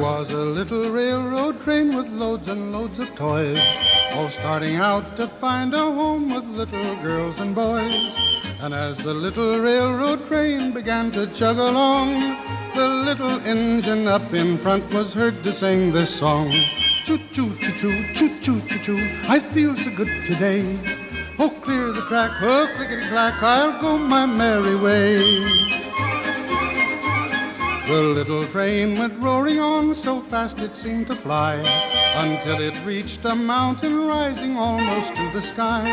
was a little railroad train with loads and loads of toys, all starting out to find a home with little girls and boys. And as the little railroad train began to chug along, the little engine up in front was heard to sing this song. Choo-choo, choo-choo, choo-choo, choo-choo, I feel so good today. Oh, clear the track, oh, clickety-clack, I'll go my merry way. The little train went roaring on so fast it seemed to fly, until it reached a mountain rising almost to the sky.